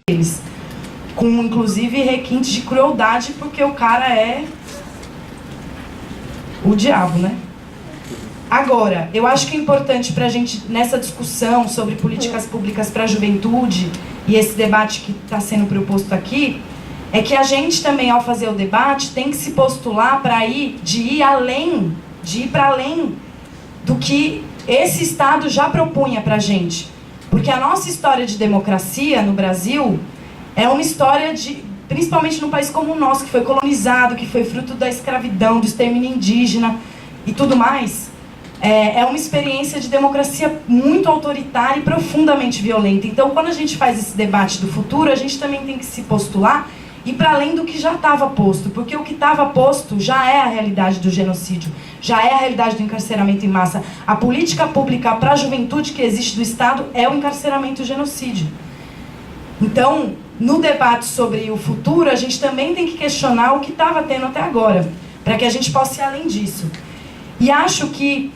Eles, com inclusive requintes de crueldade, porque o cara é o diabo, né? Agora, eu acho que é importante para a gente, nessa discussão sobre políticas públicas para a juventude, e esse debate que está sendo proposto aqui, é que a gente também, ao fazer o debate, tem que se postular para ir para além do que esse Estado já propunha para a gente. Porque a nossa história de democracia no Brasil é uma história de, principalmente num país como o nosso, que foi colonizado, que foi fruto da escravidão, do extermínio indígena e tudo mais, é uma experiência de democracia muito autoritária e profundamente violenta. Então, quando a gente faz esse debate do futuro, a gente também tem que se postular e para além do que já estava posto, porque o que estava posto já é a realidade do genocídio, já é a realidade do encarceramento em massa. A política pública para a juventude que existe do Estado é o encarceramento e o genocídio. Então, no debate sobre o futuro, a gente também tem que questionar o que estava tendo até agora, para que a gente possa ir além disso. E acho que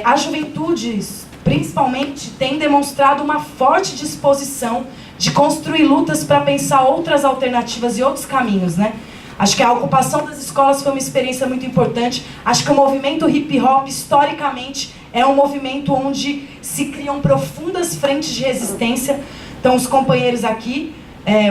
as juventudes, principalmente, têm demonstrado uma forte disposição de construir lutas para pensar outras alternativas e outros caminhos, né? Acho que a ocupação das escolas foi uma experiência muito importante. Acho que o movimento hip-hop, historicamente, é um movimento onde se criam profundas frentes de resistência. Então, os companheiros aqui,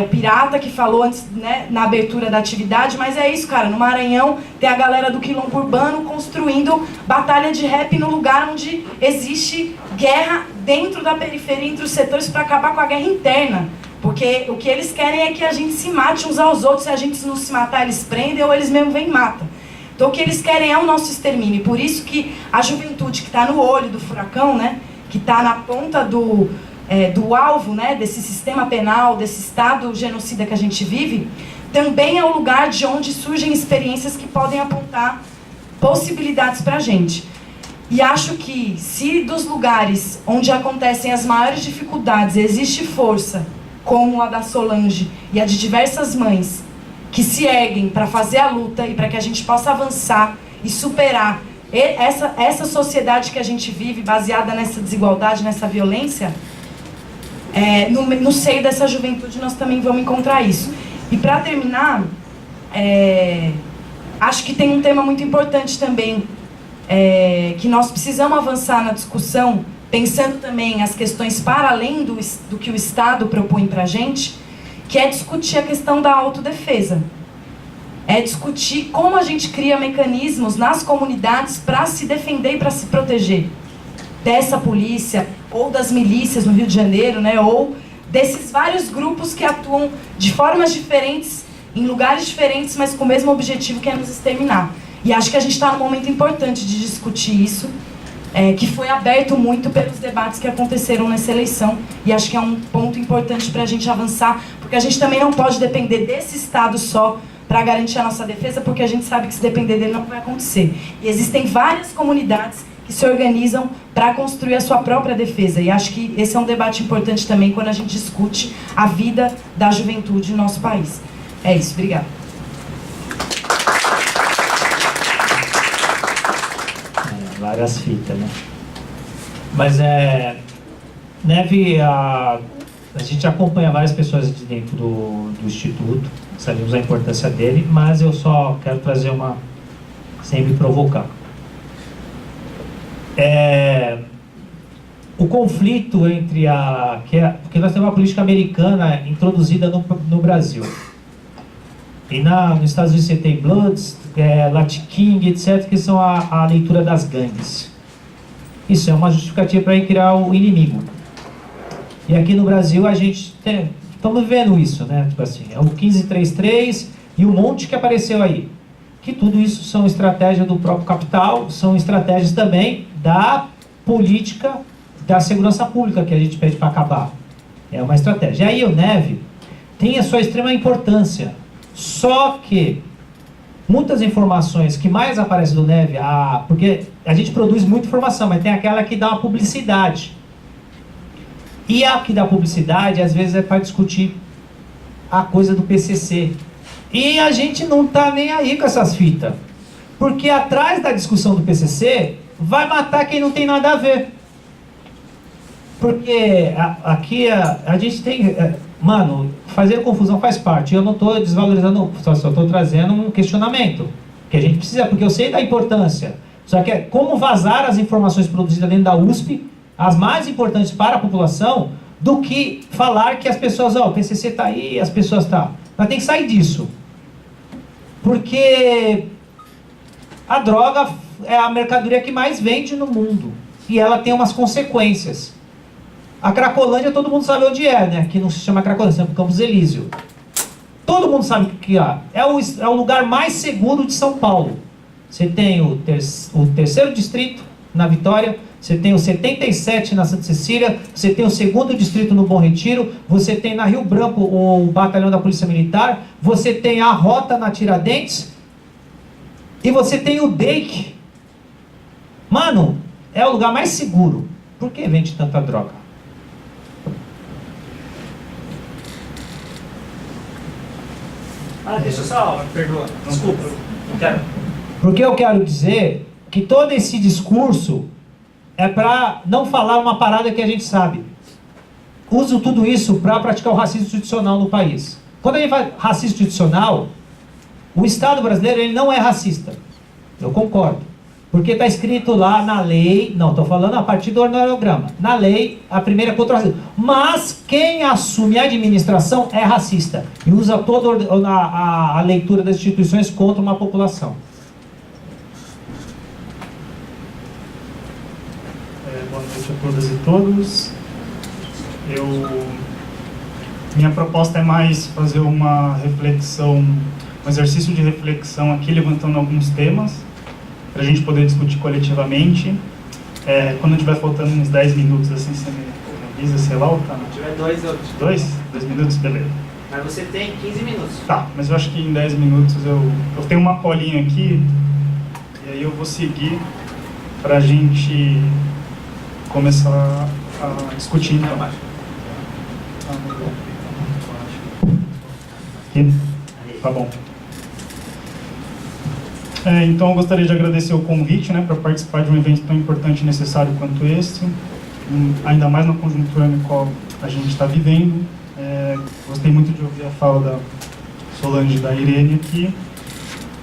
o Pirata, que falou antes, né, na abertura da atividade, mas é isso, cara, no Maranhão tem a galera do Quilombo Urbano construindo batalha de rap no lugar onde existe guerra dentro da periferia, entre os setores, para acabar com a guerra interna. Porque o que eles querem é que a gente se mate uns aos outros, se a gente não se matar, eles prendem, ou eles mesmo vêm e matam. Então o que eles querem é o nosso extermínio. E por isso que a juventude que está no olho do furacão, né, que está na ponta do alvo, né, desse sistema penal, desse Estado genocida que a gente vive, também é o lugar de onde surgem experiências que podem apontar possibilidades para a gente. E acho que se dos lugares onde acontecem as maiores dificuldades existe força, como a da Solange e a de diversas mães, que se erguem para fazer a luta e para que a gente possa avançar e superar essa sociedade que a gente vive, baseada nessa desigualdade, nessa violência, no seio dessa juventude nós também vamos encontrar isso. E para terminar, acho que tem um tema muito importante também, que nós precisamos avançar na discussão, pensando também as questões para além do que o Estado propõe para a gente, que é discutir a questão da autodefesa. É discutir como a gente cria mecanismos nas comunidades para se defender e para se proteger dessa polícia, ou das milícias no Rio de Janeiro, né, ou desses vários grupos que atuam de formas diferentes, em lugares diferentes, mas com o mesmo objetivo, que é nos exterminar. E acho que a gente está num momento importante de discutir isso, que foi aberto muito pelos debates que aconteceram nessa eleição, e acho que é um ponto importante para a gente avançar, porque a gente também não pode depender desse Estado só para garantir a nossa defesa, porque a gente sabe que se depender dele não vai acontecer. E existem várias comunidades que se organizam para construir a sua própria defesa, e acho que esse é um debate importante também quando a gente discute a vida da juventude no nosso país. É isso, obrigada. Várias fitas, né? Mas Neve, a gente acompanha várias pessoas de dentro do Instituto, sabemos a importância dele, mas eu só quero trazer uma, sem me provocar. O conflito entre porque nós temos uma política americana introduzida no Brasil. E nos Estados Unidos você tem Bloods, Latin King, etc., que são a leitura das gangues. Isso é uma justificativa para criar o inimigo. E aqui no Brasil a gente estamos vendo isso, né? Tipo assim, é o 1533 e um monte que apareceu aí. Que tudo isso são estratégias do próprio capital, são estratégias também da política da segurança pública que a gente pede para acabar. É uma estratégia. E aí o Neve tem a sua extrema importância. Só que muitas informações que mais aparecem do Neve, porque a gente produz muita informação, mas tem aquela que dá uma publicidade. E a que dá publicidade, às vezes, é para discutir a coisa do PCC. E a gente não está nem aí com essas fitas. Porque atrás da discussão do PCC, vai matar quem não tem nada a ver. Porque aqui a gente tem... Mano, fazer confusão faz parte. Eu não estou desvalorizando, só estou trazendo um questionamento. Que a gente precisa, porque eu sei da importância. Só que é como vazar as informações produzidas dentro da USP, as mais importantes para a população, do que falar que as pessoas, o PCC está aí, as pessoas estão. Mas tem que sair disso. Porque a droga é a mercadoria que mais vende no mundo. E ela tem umas consequências. A Cracolândia, todo mundo sabe onde é, né? Que não se chama Cracolândia, se chama Campos Elísio. Todo mundo sabe o que é. É o lugar mais seguro de São Paulo. Você tem o terceiro distrito, na Vitória. Você tem o 77 na Santa Cecília. Você tem o segundo distrito no Bom Retiro. Você tem na Rio Branco o batalhão da Polícia Militar. Você tem a Rota na Tiradentes. E você tem o DEIC. Mano, é o lugar mais seguro. Por que vende tanta droga? Deixa eu só... Perdoa. Desculpa. Não quero. Porque eu quero dizer que todo esse discurso é para não falar uma parada que a gente sabe. Uso tudo isso para praticar o racismo institucional no país. Quando a gente fala racismo institucional, o Estado brasileiro ele não é racista. Eu concordo. Porque está escrito lá na lei, não, estou falando a partir do organograma. Na lei, a primeira é contra o racismo. Mas quem assume a administração é racista. E usa toda a leitura das instituições contra uma população. Boa noite a todas e todos. Minha proposta é mais fazer uma reflexão, um exercício de reflexão aqui, levantando alguns temas, para a gente poder discutir coletivamente. Quando tiver faltando uns 10 minutos, assim, você me avisa, sei lá, tá? Se tiver 2 ou... 2 minutos, beleza. Mas você tem 15 minutos. Tá, mas eu acho que em 10 minutos eu tenho uma colinha aqui, e aí eu vou seguir para a gente começar a discutir, então. Aqui? Tá bom. Então eu gostaria de agradecer o convite, né, para participar de um evento tão importante e necessário quanto este, ainda mais na conjuntura na qual a gente está vivendo. Gostei muito de ouvir a fala da Solange e da Irene aqui.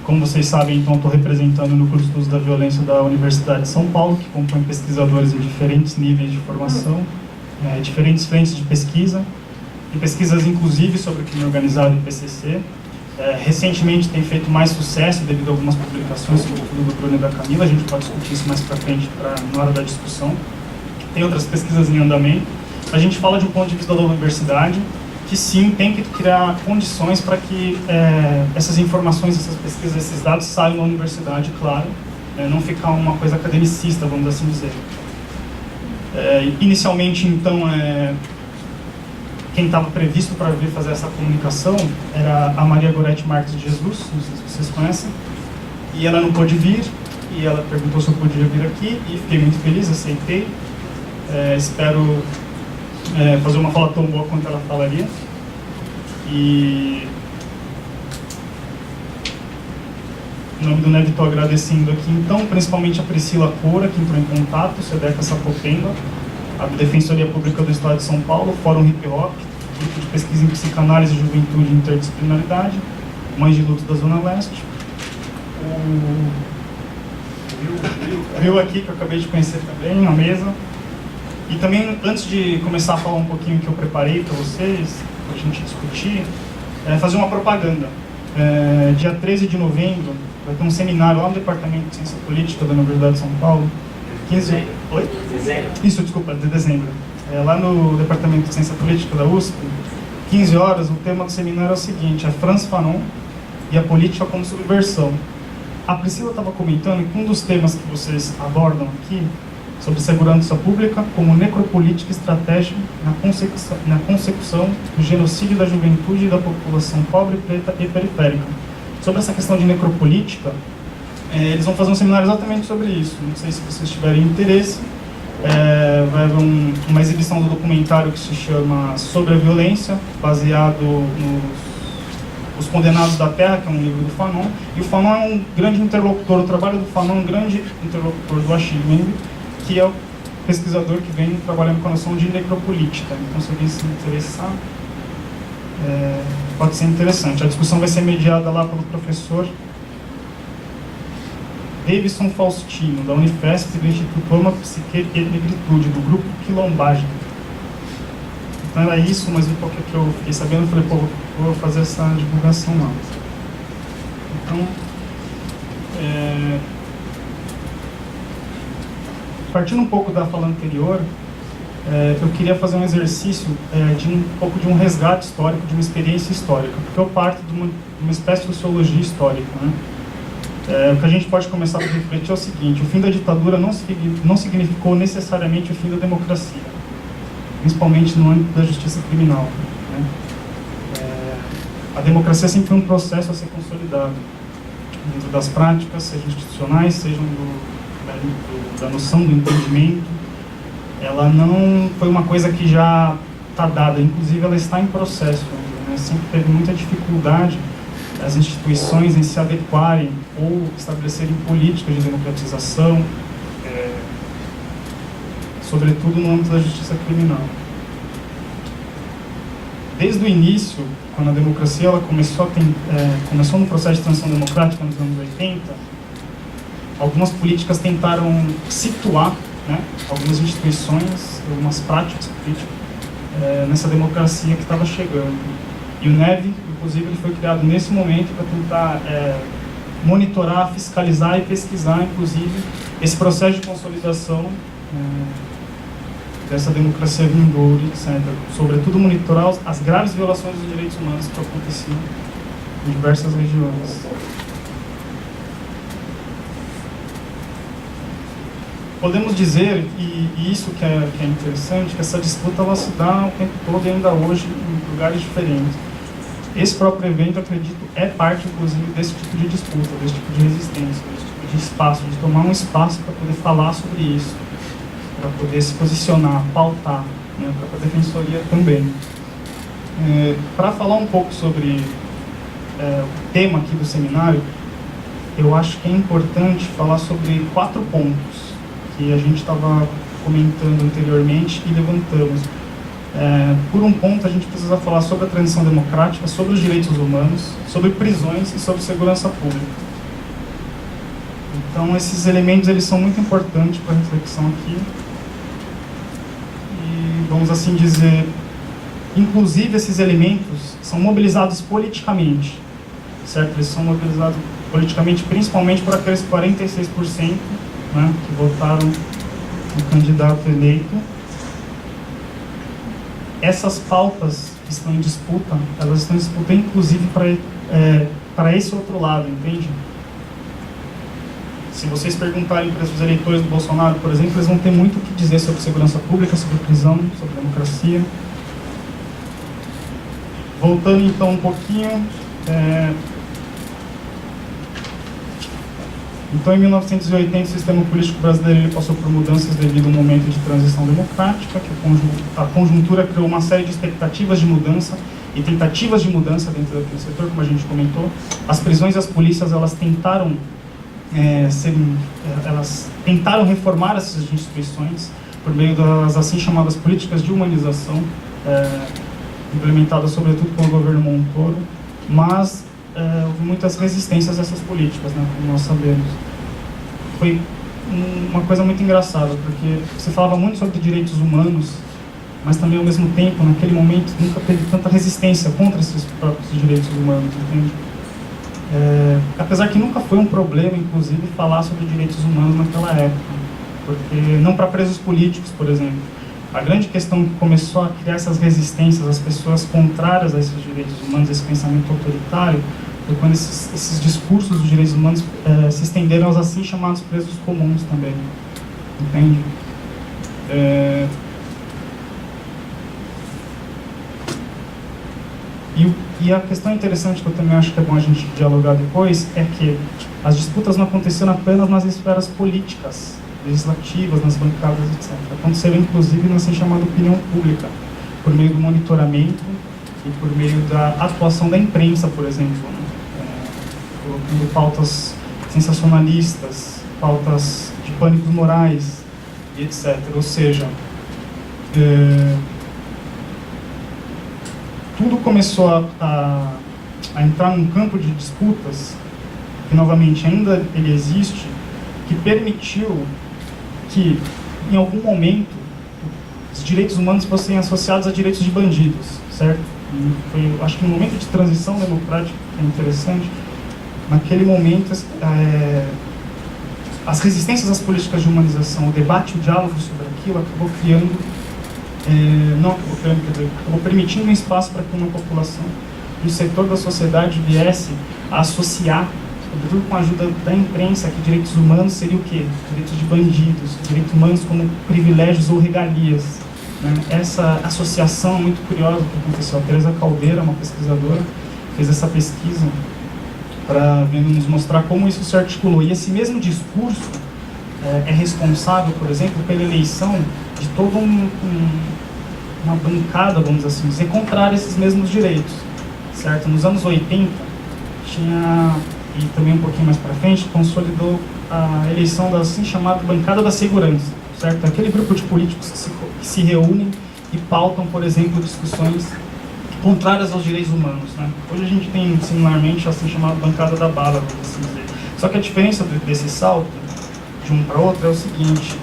Como vocês sabem, então, estou representando no curso de Estudos da Violência da Universidade de São Paulo, que compõe pesquisadores em diferentes níveis de formação, diferentes frentes de pesquisa, e pesquisas inclusive sobre crime organizado e PCC. Recentemente tem feito mais sucesso devido a algumas publicações, sobretudo do Bruno e da Camila. A gente pode discutir isso mais para frente na hora da discussão. Tem outras pesquisas em andamento. A gente fala de um ponto de vista da universidade, que sim, tem que criar condições para que essas informações, essas pesquisas, esses dados saiam da universidade, claro, não ficar uma coisa academicista, vamos assim dizer. Inicialmente, então, quem estava previsto para vir fazer essa comunicação era a Maria Gorete Marques de Jesus, não sei se vocês conhecem, e ela não pôde vir, e ela perguntou se eu podia vir aqui, e fiquei muito feliz, aceitei. Espero fazer uma fala tão boa quanto ela falaria. E em nome do NEV estou agradecendo aqui, então, principalmente a Priscila Cora, que entrou em contato, o Sedeca Sapopemba, a Defensoria Pública do Estado de São Paulo, Fórum Hip Hop, Grupo de Pesquisa em Psicanálise, Juventude e Interdisciplinaridade, Mães de Luto da Zona Leste, o Rio aqui, que eu acabei de conhecer também, na mesa. E também, antes de começar a falar um pouquinho que eu preparei para vocês, para a gente discutir, fazer uma propaganda. Dia 13 de novembro, vai ter um seminário lá no Departamento de Ciência Política da Universidade de São Paulo. 15... Oi? Dezembro. Isso, desculpa, de dezembro. Lá no Departamento de Ciência Política da USP, 15 horas, o tema do seminário é o seguinte, é Franz Fanon e a política como subversão. A Priscila estava comentando que um dos temas que vocês abordam aqui, sobre segurança pública como necropolítica estratégica na consecução do genocídio da juventude e da população pobre, preta e periférica. Sobre essa questão de necropolítica, eles vão fazer um seminário exatamente sobre isso. Não sei se vocês tiverem interesse. Vai haver uma exibição do documentário que se chama Sobre a Violência, baseado nos Os Condenados da Terra, que é um livro do Fanon, e o Fanon é um grande interlocutor, o trabalho do Fanon é um grande interlocutor do Achille Mbembe, que é o pesquisador que vem trabalhando com a noção de necropolítica. Então, se alguém se interessar, pode ser interessante. A discussão vai ser mediada lá pelo professor Davidson Faustino, da Unifesp, do Instituto Ama, Psique e Negritude, do grupo Quilombagem. Então era isso, mas um pouco que eu fiquei sabendo, eu falei, pô, vou fazer essa divulgação lá. Então, partindo um pouco da fala anterior, eu queria fazer um exercício de um pouco de um resgate histórico, de uma experiência histórica, porque eu parto de uma espécie de sociologia histórica, né? O que a gente pode começar a refletir é o seguinte: o fim da ditadura não significou necessariamente o fim da democracia, principalmente no âmbito da justiça criminal, né? A democracia sempre foi um processo a ser consolidado, dentro das práticas, sejam institucionais, sejam da noção do entendimento. Ela não foi uma coisa que já está dada, inclusive ela está em processo, né? Sempre teve muita dificuldade as instituições em se adequarem ou estabelecerem políticas de democratização, sobretudo no âmbito da justiça criminal. Desde o início, quando a democracia ela começou no processo de transição democrática nos anos 80, algumas políticas tentaram situar, né, algumas instituições, algumas práticas políticas nessa democracia que estava chegando. E o NEV, inclusive, ele foi criado nesse momento para tentar monitorar, fiscalizar e pesquisar, inclusive, esse processo de consolidação dessa democracia vindoura, etc. Sobretudo monitorar as graves violações dos direitos humanos que aconteciam em diversas regiões. Podemos dizer, e isso que é interessante, que essa disputa ela se dá o tempo todo e ainda hoje em lugares diferentes. Esse próprio evento, acredito, é parte, inclusive, desse tipo de disputa, desse tipo de resistência, desse tipo de espaço, de tomar um espaço para poder falar sobre isso, para poder se posicionar, pautar, né, para a defensoria também. Para falar um pouco sobre o tema aqui do seminário, eu acho que é importante falar sobre 4 pontos que a gente estava comentando anteriormente e levantamos. Por um ponto, a gente precisa falar sobre a transição democrática, sobre os direitos humanos, sobre prisões e sobre segurança pública. Então, esses elementos eles são muito importantes para a reflexão aqui. E, vamos assim dizer, inclusive esses elementos são mobilizados politicamente, certo? Eles são mobilizados politicamente principalmente por aqueles 46%, né, que votaram no candidato eleito. Essas pautas que estão em disputa, elas estão em disputa inclusive para esse outro lado, entende? Se vocês perguntarem para os eleitores do Bolsonaro, por exemplo, eles vão ter muito o que dizer sobre segurança pública, sobre prisão, sobre democracia. Voltando então um pouquinho, então, em 1980, o sistema político brasileiro ele passou por mudanças devido ao momento de transição democrática, que a conjuntura criou uma série de expectativas de mudança e tentativas de mudança dentro daquele setor, como a gente comentou. As prisões e as polícias, elas tentaram reformar essas instituições por meio das assim chamadas políticas de humanização, implementadas sobretudo pelo governo Montoro, mas houve muitas resistências a essas políticas, né, como nós sabemos. Foi uma coisa muito engraçada, porque se falava muito sobre direitos humanos, mas também ao mesmo tempo, naquele momento, nunca teve tanta resistência contra esses próprios direitos humanos, entende? Apesar que nunca foi um problema, inclusive, falar sobre direitos humanos naquela época, porque não para presos políticos, por exemplo. A grande questão que começou a criar essas resistências, as pessoas contrárias a esses direitos humanos, esse pensamento autoritário, foi quando esses discursos dos direitos humanos se estenderam aos assim chamados presos comuns também, entende? E a questão interessante que eu também acho que é bom a gente dialogar depois é que as disputas não aconteceram apenas nas esferas políticas, legislativas, nas bancadas, etc. Aconteceram inclusive na assim chamada opinião pública, por meio do monitoramento e por meio da atuação da imprensa, por exemplo, né? Colocando pautas sensacionalistas, pautas de pânicos morais, e etc. Ou seja, tudo começou a entrar num campo de disputas, que novamente ainda ele existe, que permitiu que, em algum momento, os direitos humanos fossem associados a direitos de bandidos, certo? E foi, acho que no momento de transição democrática, que é interessante, naquele momento, as resistências às políticas de humanização, o debate, o diálogo sobre aquilo, acabou criando, acabou permitindo um espaço para que uma população, um setor da sociedade viesse a associar, sobretudo com a ajuda da imprensa, que direitos humanos seria o quê? Direitos de bandidos, direitos humanos como privilégios ou regalias. Né? Essa associação é muito curiosa que aconteceu. A Teresa Caldeira, uma pesquisadora, fez essa pesquisa para nos mostrar como isso se articulou. E esse mesmo discurso é responsável, por exemplo, pela eleição de toda uma bancada, vamos assim dizer, contrária a esses mesmos direitos. Certo? Nos anos 80, tinha, e também um pouquinho mais para frente, consolidou a eleição da assim chamada bancada da segurança, certo? Aquele grupo de políticos que se reúnem e pautam, por exemplo, discussões contrárias aos direitos humanos, né? Hoje a gente tem, similarmente, a assim chamada bancada da bala, vamos assim dizer. Só que a diferença desse salto, de um para outro, é o seguinte: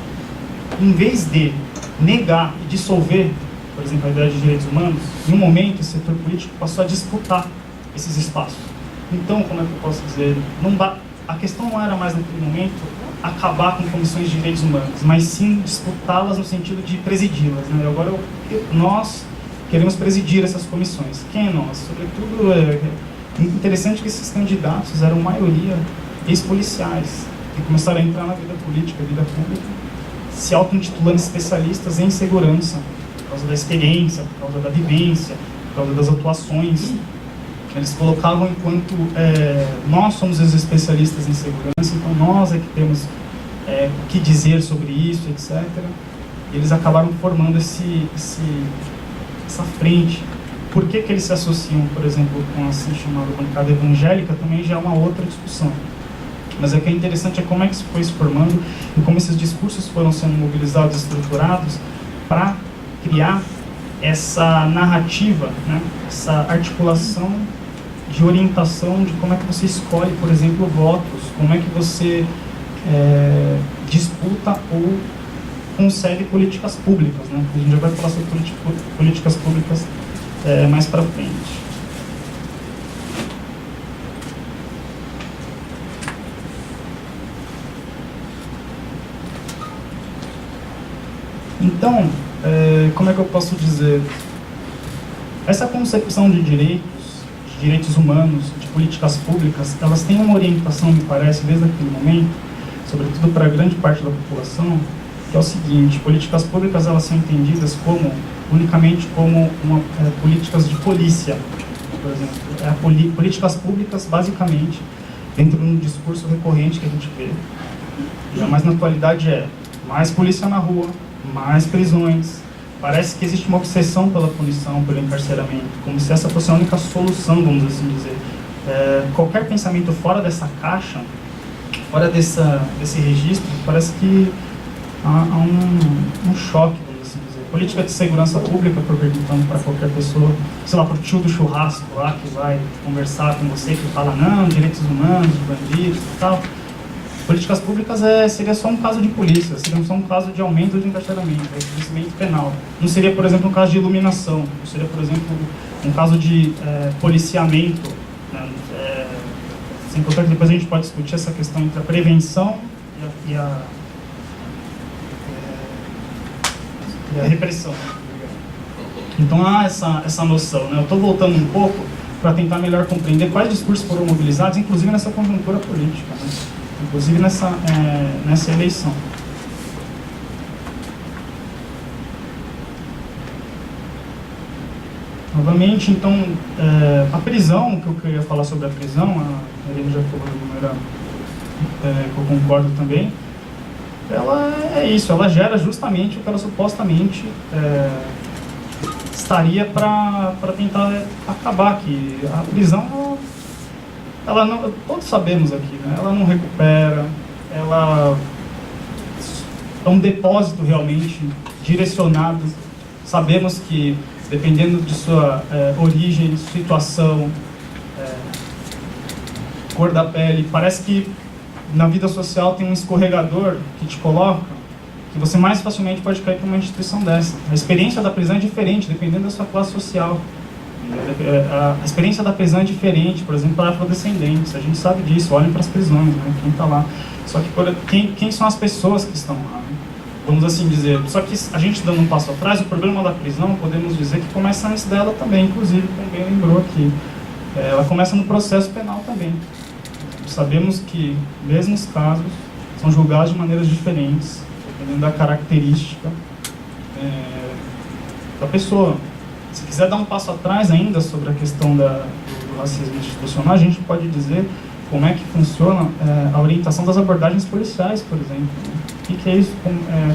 em vez de negar e dissolver, por exemplo, a ideia de direitos humanos, em um momento o setor político passou a disputar esses espaços. Então, como é que eu posso dizer? A questão não era mais naquele momento acabar com comissões de direitos humanos, mas sim disputá-las no sentido de presidi-las. Né? Agora nós queremos presidir essas comissões. Quem é nós? Sobretudo, é interessante que esses candidatos eram maioria ex-policiais, que começaram a entrar na vida política, vida pública, se auto-intitulando especialistas em segurança, por causa da experiência, por causa da vivência, por causa das atuações. Eles colocavam enquanto nós somos os especialistas em segurança, então nós é que temos o que dizer sobre isso, etc. E eles acabaram formando essa frente. Por que eles se associam, por exemplo, com a assim chamada bancada evangélica, também já é uma outra discussão. Mas o que é interessante é como é que isso foi se formando e como esses discursos foram sendo mobilizados e estruturados para criar essa narrativa, né? Essa articulação de orientação de como é que você escolhe, por exemplo, votos, como é que você disputa ou concebe políticas públicas, né? A gente já vai falar sobre políticas públicas mais para frente. Então, como é que eu posso dizer? Essa concepção de direitos humanos, de políticas públicas, elas têm uma orientação, me parece, desde aquele momento, sobretudo para grande parte da população, que é o seguinte: políticas públicas elas são entendidas unicamente como políticas de polícia, por exemplo. Políticas públicas, basicamente, dentro de um discurso recorrente que a gente vê, mas na atualidade mais polícia na rua, mais prisões. Parece que existe uma obsessão pela punição, pelo encarceramento, como se essa fosse a única solução, vamos assim dizer. Qualquer pensamento fora dessa caixa, fora desse registro, parece que há um choque, vamos assim dizer. Política de segurança pública, perguntando para qualquer pessoa, sei lá, para o tio do churrasco lá, que vai conversar com você, que fala, não, direitos humanos, bandidos e tal. Políticas públicas seria só um caso de polícia, seria só um caso de aumento de encarceramento, de crescimento penal. Não seria, por exemplo, um caso de iluminação, não seria, por exemplo, um caso de policiamento. Né? Sem contar que depois a gente pode discutir essa questão entre a prevenção e a repressão. Então há essa noção. Né? Eu estou voltando um pouco para tentar melhor compreender quais discursos foram mobilizados, inclusive nessa conjuntura política. Né? Inclusive nessa eleição. Novamente, então, a prisão, que eu queria falar sobre a prisão, a Helena já falou de maneira que eu concordo também, ela é isso, ela gera justamente o que ela supostamente estaria para tentar acabar, que a prisão, ela não, todos sabemos aqui, né? Ela não recupera, ela é um depósito realmente direcionado. Sabemos que, dependendo de sua origem, situação, cor da pele, parece que na vida social tem um escorregador que te coloca, que você mais facilmente pode cair para uma instituição dessa. A experiência da prisão é diferente, dependendo da sua classe social. A experiência da prisão é diferente, por exemplo, para afrodescendentes. A gente sabe disso, olhem para as prisões, né? Quem está lá. Só que quem são as pessoas que estão lá? Né? Vamos assim dizer. Só que a gente dando um passo atrás, o problema da prisão, podemos dizer que começa antes dela também, inclusive, como bem lembrou aqui. Ela começa no processo penal também. Sabemos que mesmos casos são julgados de maneiras diferentes, dependendo da característica da pessoa. Se quiser dar um passo atrás ainda sobre a questão do racismo institucional, a gente pode dizer como é que funciona a orientação das abordagens policiais, por exemplo. O que é isso?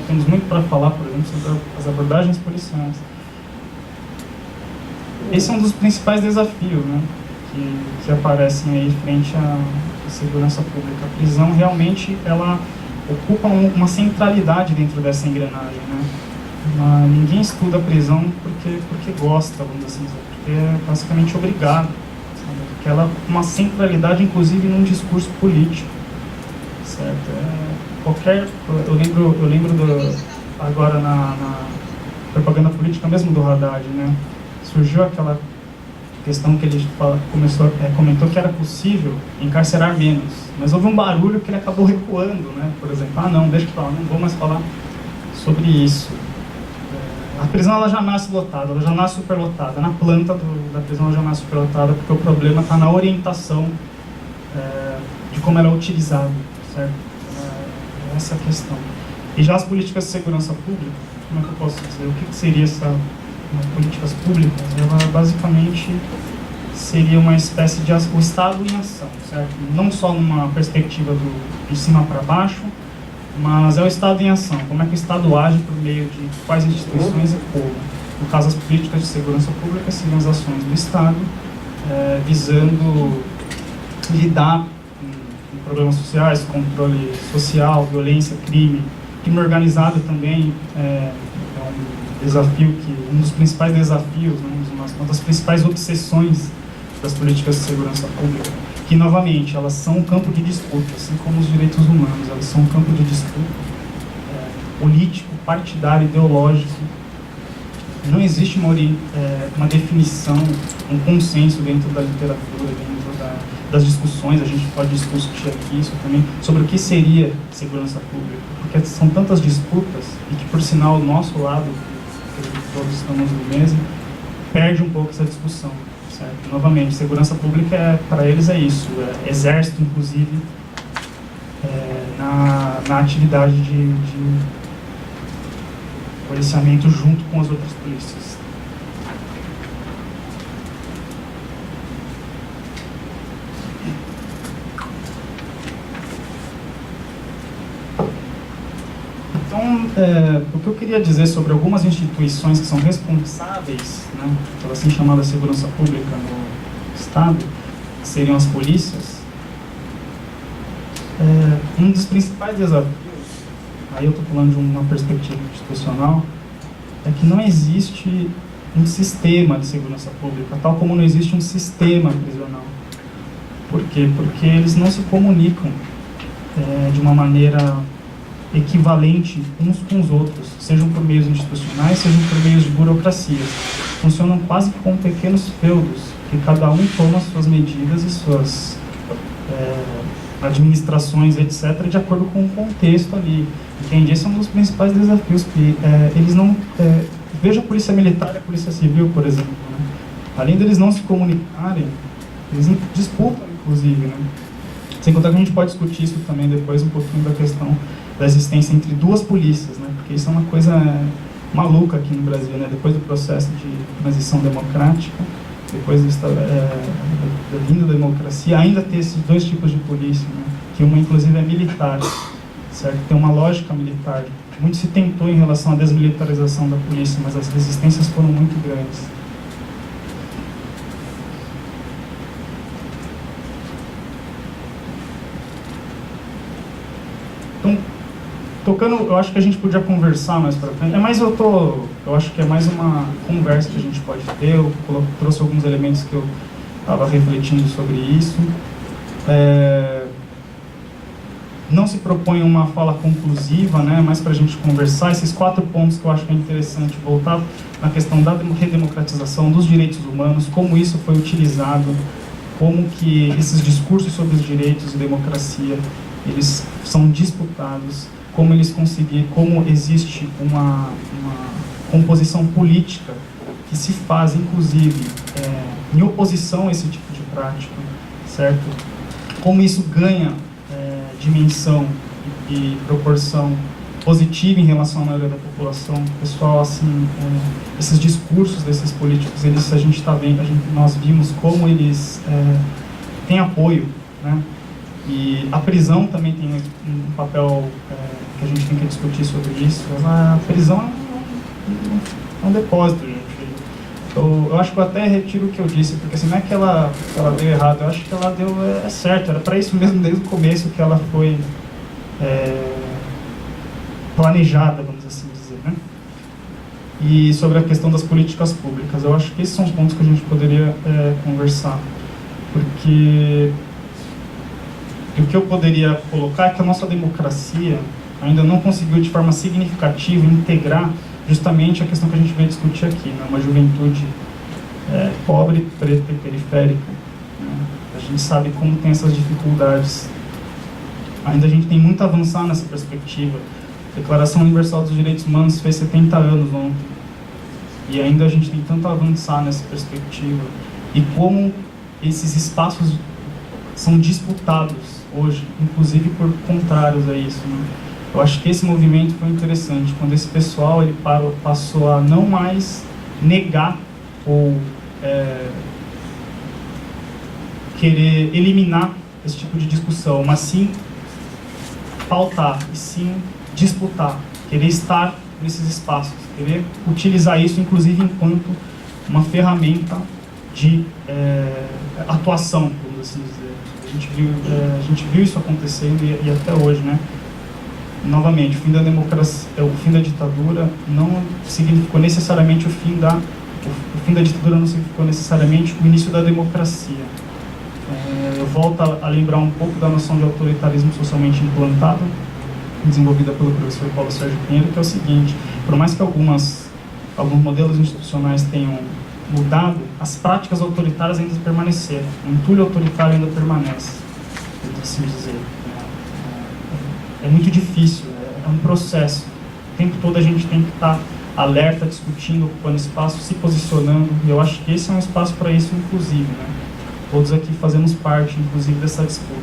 Temos muito para falar, por exemplo, sobre as abordagens policiais. Esse é um dos principais desafios, né, que aparecem aí frente à segurança pública. A prisão realmente ela ocupa uma centralidade dentro dessa engrenagem, né? Ninguém estuda a prisão porque gosta, vamos assim dizer, porque é basicamente obrigado, sabe? Porque ela ocupa uma centralidade, inclusive, num discurso político, certo? Eu lembro agora na propaganda política mesmo do Haddad, né? Surgiu aquela questão que ele comentou que era possível encarcerar menos, mas houve um barulho que ele acabou recuando, né? Por exemplo, não, deixa eu falar, não vou mais falar sobre isso. A prisão ela já nasce lotada, ela já nasce superlotada, na planta da prisão ela já nasce superlotada, porque o problema está na orientação de como ela é utilizada, certo? Essa é a questão. E já as políticas de segurança pública, como é que eu posso dizer? O que seria políticas públicas? Ela basicamente seria uma espécie de o Estado em ação, certo? Não só numa perspectiva de cima para baixo, mas é o Estado em ação. Como é que o Estado age por meio de quais instituições e como? No caso, as políticas de segurança pública seriam as ações do Estado visando lidar com problemas sociais, controle social, violência, crime organizado também um desafio um dos principais desafios, né, uma das principais obsessões das políticas de segurança pública, que novamente elas são um campo de disputa, assim como os direitos humanos, elas são um campo de disputa político, partidário, ideológico. Não existe uma definição, um consenso dentro da literatura, dentro das discussões. A gente pode discutir aqui isso também, sobre o que seria segurança pública, porque são tantas disputas e que, por sinal, o nosso lado, que todos estamos no mesmo, perde um pouco essa discussão, certo? Novamente, segurança pública, para eles, é isso, exército, inclusive, na atividade de policiamento junto com as outras polícias. Então, o que eu queria dizer sobre algumas instituições que são responsáveis, né, pela assim chamada segurança pública no Estado, que seriam as polícias, um dos principais desafios, aí eu estou falando de uma perspectiva institucional, é que não existe um sistema de segurança pública, tal como não existe um sistema prisional. Por quê? Porque eles não se comunicam de uma maneira equivalente uns com os outros, sejam por meios institucionais, sejam por meios de burocracias. Funcionam quase como pequenos feudos, que cada um toma suas medidas e suas administrações, etc., de acordo com o contexto ali. Entende? Esse é um dos principais desafios, que eles não... veja a polícia militar e a polícia civil, por exemplo, né? Além deles não se comunicarem, eles disputam, inclusive, né? Sem contar que a gente pode discutir isso também depois, um pouquinho da questão da existência entre duas polícias, né? Porque isso é uma coisa maluca aqui no Brasil, né? Depois do processo de transição democrática, depois da vinda da democracia, ainda ter esses dois tipos de polícia, né? Que uma, inclusive, é militar, certo? Tem uma lógica militar muito se tentou em relação à desmilitarização da polícia, mas as resistências foram muito grandes. Então, tocando, eu acho que a gente podia conversar mais para frente. Eu acho que é mais uma conversa que a gente pode ter. Eu trouxe alguns elementos que eu estava refletindo sobre isso. Não se propõe uma fala conclusiva, né, mas para a gente conversar esses 4 pontos que eu acho que é interessante voltar na questão da redemocratização dos direitos humanos, como isso foi utilizado, como que esses discursos sobre os direitos e democracia eles são disputados, como eles conseguiram, como existe uma composição política que se faz, inclusive, em oposição a esse tipo de prática, certo? Como isso ganha dimensão e proporção positiva em relação à maioria da população. Pessoal, assim, esses discursos desses políticos, eles, a gente está vendo, nós vimos como eles têm apoio, né? E a prisão também tem um papel que a gente tem que discutir sobre isso. A prisão é um depósito, gente. Eu acho que eu até retiro o que eu disse, porque assim, não é que ela deu errado, eu acho que ela deu certo, era para isso mesmo desde o começo que ela foi planejada, vamos assim dizer, né? E sobre a questão das políticas públicas, eu acho que esses são pontos que a gente poderia conversar, porque o que eu poderia colocar é que a nossa democracia ainda não conseguiu de forma significativa integrar justamente a questão que a gente veio discutir aqui, né? Uma juventude pobre, preta e periférica, né? A gente sabe como tem essas dificuldades. Ainda a gente tem muito a avançar nessa perspectiva. A Declaração Universal dos Direitos Humanos fez 70 anos ontem. E ainda a gente tem tanto a avançar nessa perspectiva. E como esses espaços são disputados hoje, inclusive por contrários a isso, né? Eu acho que esse movimento foi interessante, quando esse pessoal ele passou a não mais negar ou querer eliminar esse tipo de discussão, mas sim pautar, e sim disputar, querer estar nesses espaços, querer utilizar isso, inclusive, enquanto uma ferramenta de atuação, vamos assim dizer. A gente viu isso acontecendo e até hoje, né? Novamente, o fim da democracia, o fim da ditadura não significou necessariamente o fim da ditadura não significou necessariamente o início da democracia. Eu volto a lembrar um pouco da noção de autoritarismo socialmente implantado, desenvolvida pelo professor Paulo Sérgio Pinheiro, que é o seguinte: por mais que alguns modelos institucionais tenham mudado, as práticas autoritárias ainda permaneceram, o entulho autoritário ainda permanece, por assim dizer. É muito difícil, é um processo. O tempo todo a gente tem que estar alerta, discutindo, ocupando espaço, se posicionando, e eu acho que esse é um espaço para isso, inclusive, né? Todos aqui fazemos parte, inclusive, dessa disputa,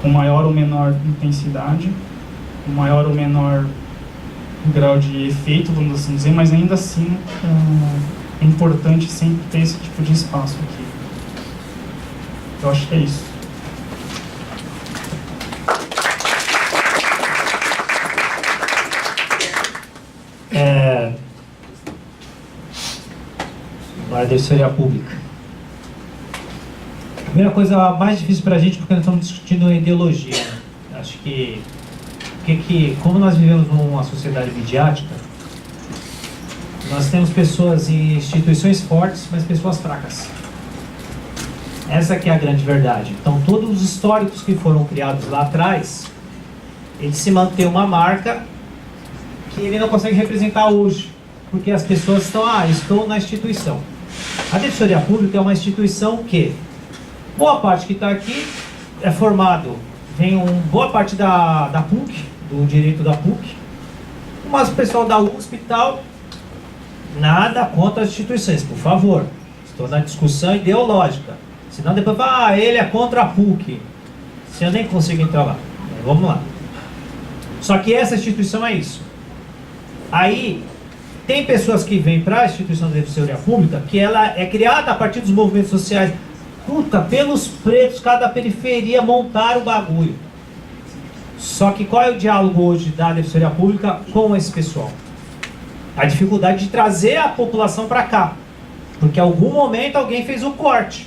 com maior ou menor intensidade, com maior ou menor grau de efeito, vamos assim dizer, mas ainda assim é importante sempre ter esse tipo de espaço aqui. Eu acho que é isso. Da Defensoria Pública. Primeira coisa mais difícil para a gente, porque nós estamos discutindo a ideologia, né? Acho que como nós vivemos numa sociedade midiática, nós temos pessoas em instituições fortes, mas pessoas fracas. Essa que é a grande verdade. Então, todos os históricos que foram criados lá atrás, eles se mantêm uma marca que ele não consegue representar hoje, porque as pessoas estou na instituição. A Defensoria Pública é uma instituição que, boa parte que está aqui é formado, vem boa parte da PUC, do direito da PUC, mas o pessoal da USP e tal, nada contra as instituições, por favor. Estou na discussão ideológica. Senão depois ele é contra a PUC. Se eu nem consigo entrar lá. Vamos lá. Só que essa instituição é isso. Aí, tem pessoas que vêm para a instituição da Defensoria Pública que ela é criada a partir dos movimentos sociais. Puta, pelos pretos, cada periferia montaram o bagulho. Só que qual é o diálogo hoje da Defensoria Pública com esse pessoal? A dificuldade de trazer a população para cá. Porque em algum momento alguém fez o corte.